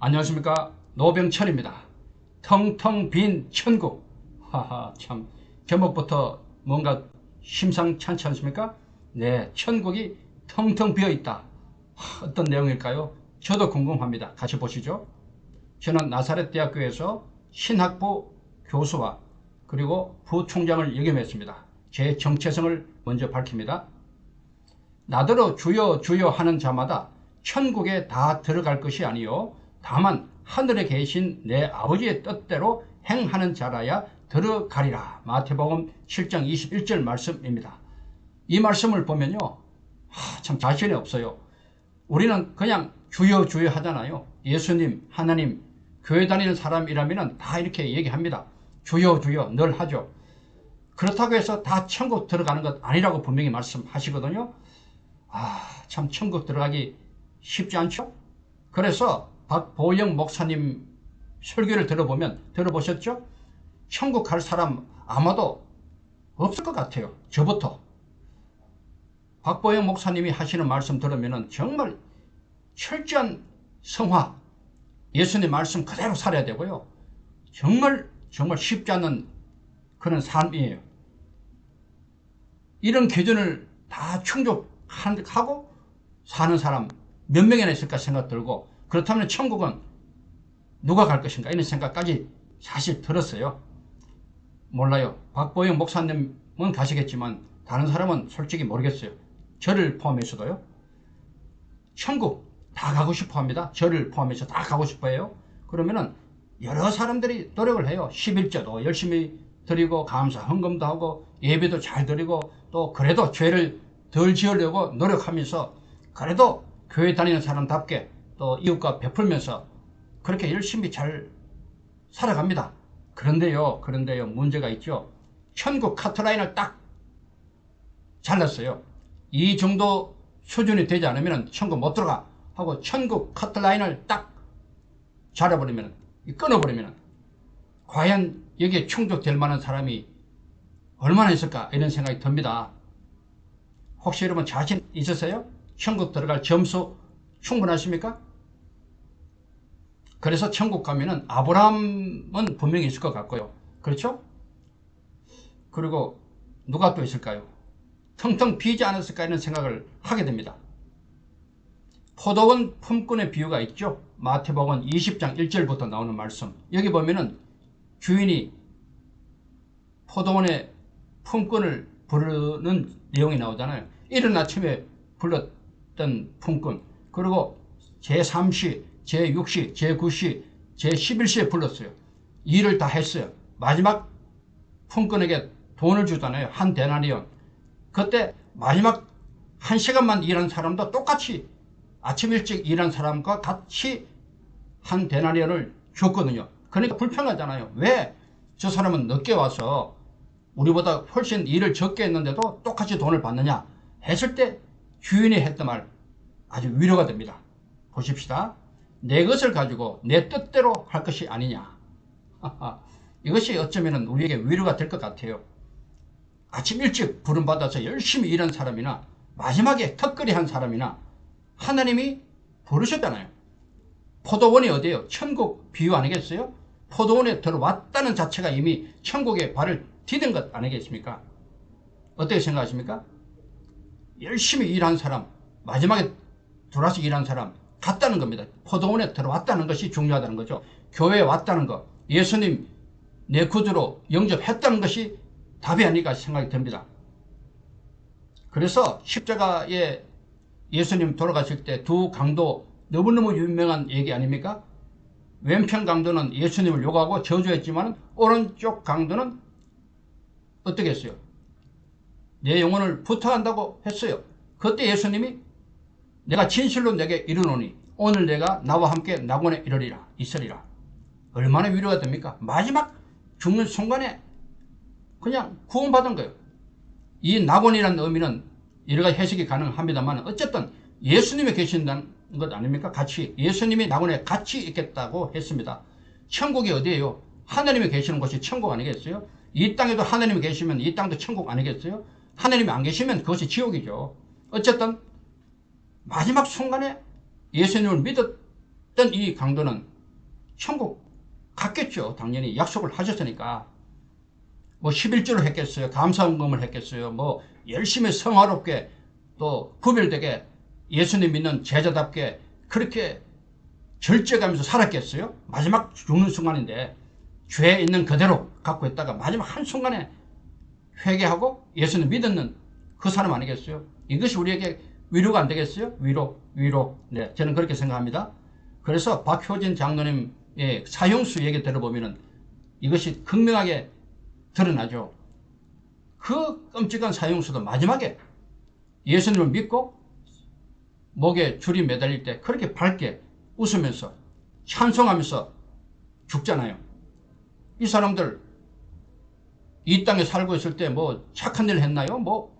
안녕하십니까, 노병철입니다. 텅텅 빈 천국. 하하, 참 제목부터 뭔가 심상찮지 않습니까? 네, 천국이 텅텅 비어있다. 어떤 내용일까요? 저도 궁금합니다. 같이 보시죠. 저는 나사렛 대학교에서 신학부 교수와 그리고 부총장을 역임했습니다. 제 정체성을 먼저 밝힙니다. 나더러 주여 주여 하는 자마다 천국에 다 들어갈 것이 아니요 다만 하늘에 계신 내 아버지의 뜻대로 행하는 자라야 들어가리라. 마태복음 7장 21절 말씀입니다. 이 말씀을 보면요, 참 자신이 없어요. 우리는 그냥 주여 주여 하잖아요. 예수님, 하나님, 교회 다니는 사람이라면 다 이렇게 얘기합니다. 주여 주여 늘 하죠. 그렇다고 해서 다 천국 들어가는 것 아니라고 분명히 말씀하시거든요. 참 천국 들어가기 쉽지 않죠? 그래서 박보영 목사님 설교를 들어보셨죠? 천국 갈 사람 아마도 없을 것 같아요. 저부터. 박보영 목사님이 하시는 말씀 들으면 정말 철저한 성화, 예수님 말씀 그대로 살아야 되고요. 정말 쉽지 않은 그런 삶이에요. 이런 기준을 다 충족하고 사는 사람 몇 명이나 있을까 생각 들고, 그렇다면 천국은 누가 갈 것인가 이런 생각까지 사실 들었어요. 몰라요. 박보영 목사님은 가시겠지만 다른 사람은 솔직히 모르겠어요. 저를 포함해서도요. 천국 다 가고 싶어 합니다. 저를 포함해서 다 가고 싶어 해요. 그러면은 여러 사람들이 노력을 해요. 11조도 열심히 드리고 감사 헌금도 하고 예배도 잘 드리고, 또 그래도 죄를 덜 지으려고 노력하면서 그래도 교회 다니는 사람답게 또 이웃과 베풀면서 그렇게 열심히 잘 살아갑니다. 그런데요 문제가 있죠. 천국 카트라인을 딱 잘랐어요. 이 정도 수준이 되지 않으면 천국 못 들어가 하고 천국 카트라인을 딱 잘라버리면, 끊어버리면 과연 여기에 충족될 만한 사람이 얼마나 있을까 이런 생각이 듭니다. 혹시 여러분 자신 있으세요? 천국 들어갈 점수 충분하십니까? 그래서 천국 가면은 아브라함은 분명히 있을 것 같고요. 그렇죠? 그리고 누가 또 있을까요? 텅텅 비지 않았을까 이런 생각을 하게 됩니다. 포도원 품꾼의 비유가 있죠. 마태복음 20장 1절부터 나오는 말씀. 여기 보면은 주인이 포도원의 품꾼을 부르는 내용이 나오잖아요. 이른 아침에 불렀던 품꾼, 그리고 제3시, 제6시, 제9시, 제11시에 불렀어요. 일을 다 했어요. 마지막 품꾼에게 돈을 주잖아요. 한 데나리온. 그때 마지막 1시간만 일한 사람도 똑같이 아침 일찍 일한 사람과 같이 한 데나리온을 줬거든요. 그러니까 불평하잖아요. 왜 저 사람은 늦게 와서 우리보다 훨씬 일을 적게 했는데도 똑같이 돈을 받느냐 했을 때 주인이 했던 말 아주 위로가 됩니다. 보십시다. 내 것을 가지고 내 뜻대로 할 것이 아니냐. 이것이 어쩌면 우리에게 위로가 될 것 같아요. 아침 일찍 부름받아서 열심히 일한 사람이나 마지막에 턱걸이 한 사람이나 하나님이 부르셨잖아요. 포도원이 어디예요? 천국 비유 아니겠어요? 포도원에 들어왔다는 자체가 이미 천국에 발을 디딘 것 아니겠습니까? 어떻게 생각하십니까? 열심히 일한 사람, 마지막에 들어와서 일한 사람 같다는 겁니다. 포도원에 들어왔다는 것이 중요하다는 거죠. 교회에 왔다는 것, 예수님 내 구주로 영접했다는 것이 답이 아닐까 생각이 듭니다. 그래서 십자가에 예수님 돌아가실 때 두 강도 너무너무 유명한 얘기 아닙니까? 왼편 강도는 예수님을 욕하고 저주했지만 오른쪽 강도는 어떻게 했어요? 내 영혼을 부탁한다고 했어요. 그때 예수님이 내가 진실로 내게 이르노니 오늘 내가 나와 함께 낙원에 있으리라. 얼마나 위로가 됩니까? 마지막 죽는 순간에 그냥 구원받은 거예요. 이 낙원이라는 의미는 여러 가지 해석이 가능합니다만 어쨌든 예수님이 계신다는 것 아닙니까? 같이 예수님이 낙원에 같이 있겠다고 했습니다. 천국이 어디예요? 하나님이 계시는 곳이 천국 아니겠어요? 이 땅에도 하나님이 계시면 이 땅도 천국 아니겠어요? 하나님이 안 계시면 그것이 지옥이죠. 어쨌든 마지막 순간에 예수님을 믿었던 이 강도는 천국 갔겠죠. 당연히 약속을 하셨으니까. 뭐 11조를 했겠어요. 감사헌금을 했겠어요. 뭐 열심히 성화롭게 또 구별되게 예수님 믿는 제자답게 그렇게 절제하면서 살았겠어요? 마지막 죽는 순간인데 죄 있는 그대로 갖고 있다가 마지막 한순간에 회개하고 예수님 믿는 그 사람 아니겠어요? 이것이 우리에게 위로가 안 되겠어요? 위로. 네, 저는 그렇게 생각합니다. 그래서 박효진 장로님의 사형수 얘기 들어보면은 이것이 극명하게 드러나죠. 그 끔찍한 사형수도 마지막에 예수님을 믿고 목에 줄이 매달릴 때 그렇게 밝게 웃으면서 찬송하면서 죽잖아요. 이 사람들 이 땅에 살고 있을 때 뭐 착한 일 했나요? 뭐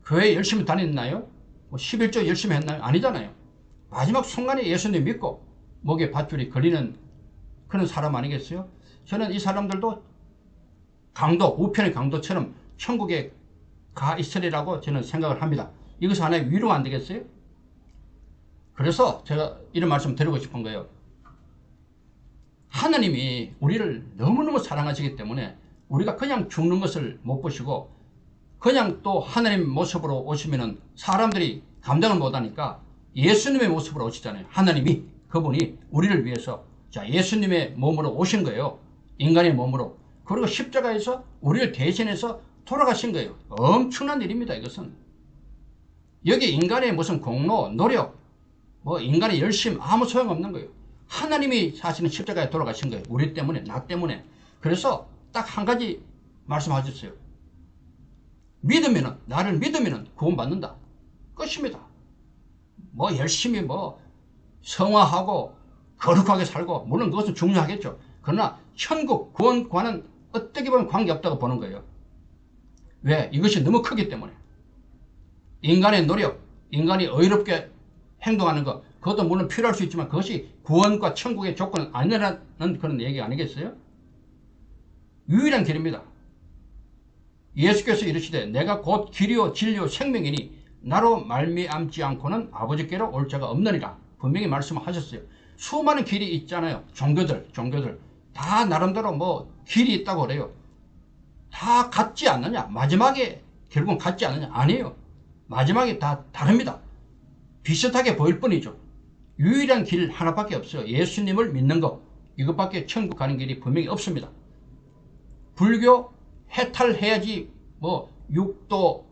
교회 열심히 다녔나요? 뭐 11조 열심히 했나요? 아니잖아요. 마지막 순간에 예수님 믿고 목에 밧줄이 걸리는 그런 사람 아니겠어요? 저는 이 사람들도 우편의 강도처럼 천국에 가 있으리라고 저는 생각을 합니다. 이것이 하나의 위로가 안 되겠어요? 그래서 제가 이런 말씀 드리고 싶은 거예요. 하나님이 우리를 너무너무 사랑하시기 때문에 우리가 그냥 죽는 것을 못 보시고 그냥 또 하나님 모습으로 오시면은 사람들이 감당을 못하니까 예수님의 모습으로 오시잖아요. 하나님이 그분이 우리를 위해서 자 예수님의 몸으로 오신 거예요. 인간의 몸으로. 그리고 십자가에서 우리를 대신해서 돌아가신 거예요. 엄청난 일입니다. 이것은. 여기 인간의 무슨 공로, 노력, 뭐 인간의 열심 아무 소용없는 거예요. 하나님이 사실은 십자가에 돌아가신 거예요. 우리 때문에, 나 때문에. 그래서 딱 한 가지 말씀하셨어요. 나를 믿으면은 구원받는다. 끝입니다. 뭐 열심히 뭐 성화하고 거룩하게 살고 물론 그것은 중요하겠죠. 그러나 천국 구원과는 어떻게 보면 관계없다고 보는 거예요. 왜? 이것이 너무 크기 때문에. 인간의 노력, 인간이 의롭게 행동하는 것, 그것도 물론 필요할 수 있지만 그것이 구원과 천국의 조건은 아니라는 그런 얘기 아니겠어요? 유일한 길입니다. 예수께서 이르시되 내가 곧 길이요 진리요 생명이니 나로 말미암지 않고는 아버지께로 올 자가 없느니라. 분명히 말씀하셨어요. 수많은 길이 있잖아요. 종교들 다 나름대로 뭐 길이 있다고 그래요. 다 같지 않느냐? 마지막에 결국은 같지 않느냐? 아니에요. 마지막에 다 다릅니다. 비슷하게 보일 뿐이죠. 유일한 길 하나밖에 없어요. 예수님을 믿는 것. 이것밖에 천국 가는 길이 분명히 없습니다. 불교 해탈해야지 뭐 육도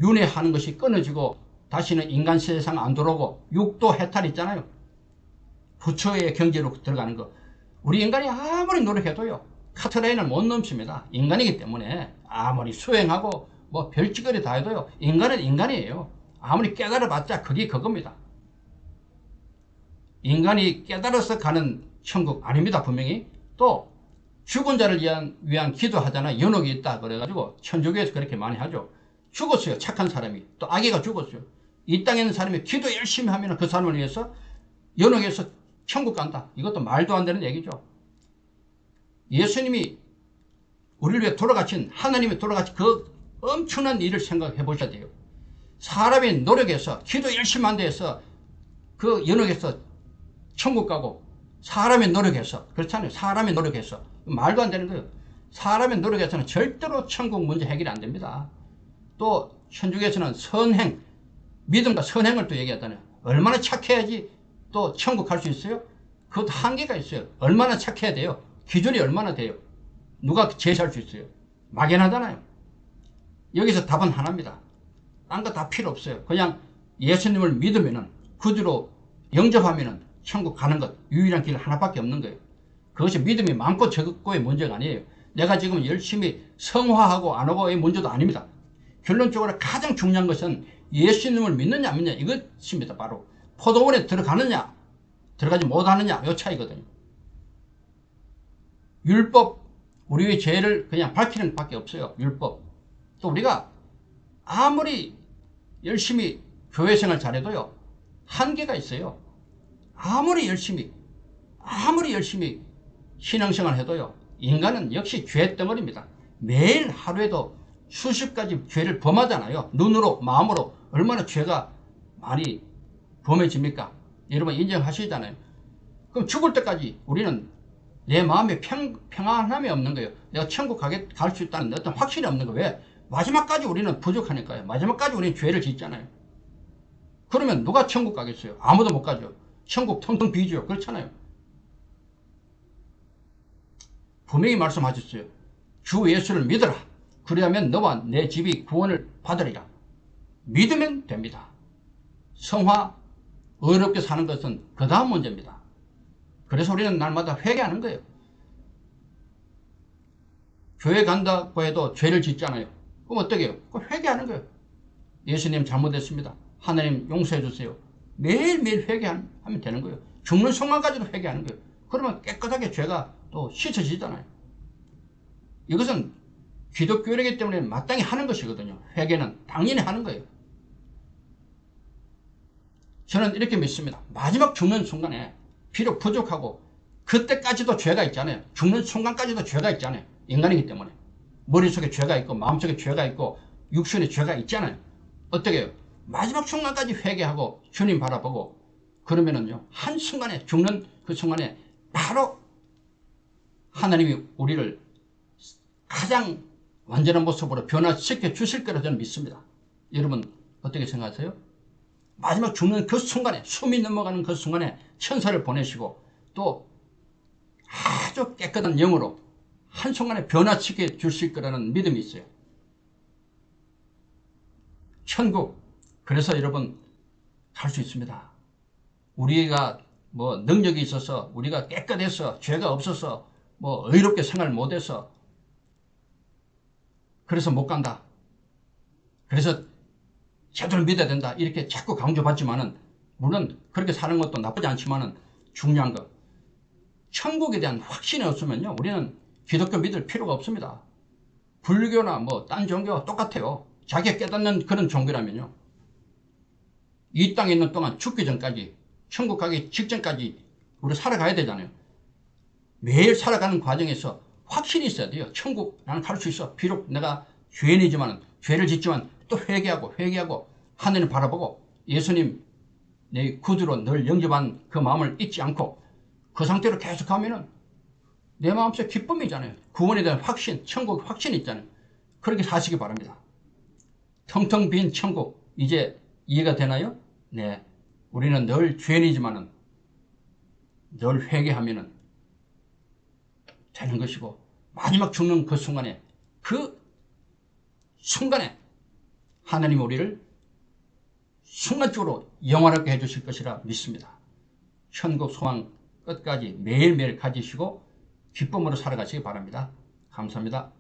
윤회하는 것이 끊어지고 다시는 인간 세상 안 들어오고 육도 해탈 있잖아요. 부처의 경지로 들어가는 거. 우리 인간이 아무리 노력해도요. 카트라인을 못 넘습니다. 인간이기 때문에 아무리 수행하고 뭐 별짓거리 다 해도요. 인간은 인간이에요. 아무리 깨달아봤자 그게 그겁니다. 인간이 깨달아서 가는 천국 아닙니다. 분명히. 또 죽은 자를 위한 기도하잖아. 연옥이 있다 그래가지고 천주교에서 그렇게 많이 하죠. 죽었어요. 착한 사람이. 또 아기가 죽었어요. 이 땅에 있는 사람이 기도 열심히 하면 그 사람을 위해서 연옥에서 천국 간다. 이것도 말도 안 되는 얘기죠. 예수님이 우리를 위해 돌아가신 하나님이 돌아가신 그 엄청난 일을 생각해 보셔야 돼요. 사람이 노력해서 기도 열심히 한다 해서 그 연옥에서 천국 가고 사람이 노력해서 그렇잖아요. 사람이 노력해서 말도 안 되는 거예요. 사람의 노력해서는 절대로 천국 문제 해결이 안 됩니다. 또 천주교에서는 선행, 믿음과 선행을 또 얘기하잖아요. 얼마나 착해야지 또 천국 갈 수 있어요? 그것도 한계가 있어요. 얼마나 착해야 돼요? 기준이 얼마나 돼요? 누가 제시할 수 있어요? 막연하잖아요. 여기서 답은 하나입니다. 딴 거 다 필요 없어요. 그냥 예수님을 믿으면은 구주로 영접하면은 천국 가는 것 유일한 길 하나밖에 없는 거예요. 그것이 믿음이 많고 적고의 문제가 아니에요. 내가 지금 열심히 성화하고 안 하고의 문제도 아닙니다. 결론적으로 가장 중요한 것은 예수님을 믿느냐 안 믿느냐 이것입니다. 바로 포도원에 들어가느냐 들어가지 못하느냐 이 차이거든요. 율법 우리의 죄를 그냥 밝히는 것밖에 없어요. 율법. 또 우리가 아무리 열심히 교회생활 잘해도요 한계가 있어요. 아무리 열심히 신앙생활 해도요 인간은 역시 죄덩어리입니다. 매일 하루에도 수십 가지 죄를 범하잖아요. 눈으로 마음으로 얼마나 죄가 많이 범해집니까? 여러분 인정하시잖아요. 그럼 죽을 때까지 우리는 내 마음에 평안함이 없는 거예요. 내가 천국 갈 수 있다는 어떤 확신이 없는 거예요. 왜? 마지막까지 우리는 부족하니까요. 마지막까지 우리는 죄를 짓잖아요. 그러면 누가 천국 가겠어요? 아무도 못 가죠. 천국 텅텅 비죠. 그렇잖아요. 분명히 말씀하셨어요. 주 예수를 믿어라. 그리하면 너와 내 집이 구원을 받으리라. 믿으면 됩니다. 성화 어렵게 사는 것은 그 다음 문제입니다. 그래서 우리는 날마다 회개하는 거예요. 교회 간다고 해도 죄를 짓잖아요. 그럼 어떻게 해요? 회개하는 거예요. 예수님 잘못했습니다. 하나님 용서해 주세요. 매일매일 회개하면 되는 거예요. 죽는 순간까지도 회개하는 거예요. 그러면 깨끗하게 죄가 또 씻어지잖아요. 이것은 기독교이기 때문에 마땅히 하는 것이거든요. 회개는 당연히 하는 거예요. 저는 이렇게 믿습니다. 마지막 죽는 순간에 비록 부족하고 그때까지도 죄가 있잖아요. 죽는 순간까지도 죄가 있잖아요. 인간이기 때문에. 머릿속에 죄가 있고 마음속에 죄가 있고 육신에 죄가 있잖아요. 어떻게 해요? 마지막 순간까지 회개하고 주님 바라보고 그러면은요. 한순간에 죽는 그 순간에 바로 하나님이 우리를 가장 완전한 모습으로 변화시켜 주실 거라 저는 믿습니다. 여러분 어떻게 생각하세요? 마지막 죽는 그 순간에 숨이 넘어가는 그 순간에 천사를 보내시고 또 아주 깨끗한 영으로 한순간에 변화시켜 주실 거라는 믿음이 있어요. 천국 그래서 여러분 갈 수 있습니다. 우리가 뭐 능력이 있어서 우리가 깨끗해서 죄가 없어서 뭐 의롭게 생활 못해서 그래서 못 간다. 그래서 제대로 믿어야 된다. 이렇게 자꾸 강조받지만은 물론 그렇게 사는 것도 나쁘지 않지만은 중요한 거 천국에 대한 확신이 없으면요. 우리는 기독교 믿을 필요가 없습니다. 불교나 뭐 딴 종교와 똑같아요. 자기가 깨닫는 그런 종교라면요. 이 땅에 있는 동안 죽기 전까지 천국 가기 직전까지 우리 살아가야 되잖아요. 매일 살아가는 과정에서 확신이 있어야 돼요. 천국 나는 갈 수 있어. 비록 내가 죄인이지만 죄를 짓지만 또 회개하고 하늘을 바라보고 예수님 내 구주로 늘 영접한 그 마음을 잊지 않고 그 상태로 계속 가면은 내 마음속에 기쁨이잖아요. 구원에 대한 확신, 천국 확신이 있잖아요. 그렇게 사시기 바랍니다. 텅텅 빈 천국 이제 이해가 되나요? 네. 우리는 늘 죄인이지만은 늘 회개하면은 되는 것이고 마지막 죽는 그 순간에 하나님 우리를 순간적으로 영원하게 해주실 것이라 믿습니다. 천국 소망 끝까지 매일매일 가지시고 기쁨으로 살아가시기 바랍니다. 감사합니다.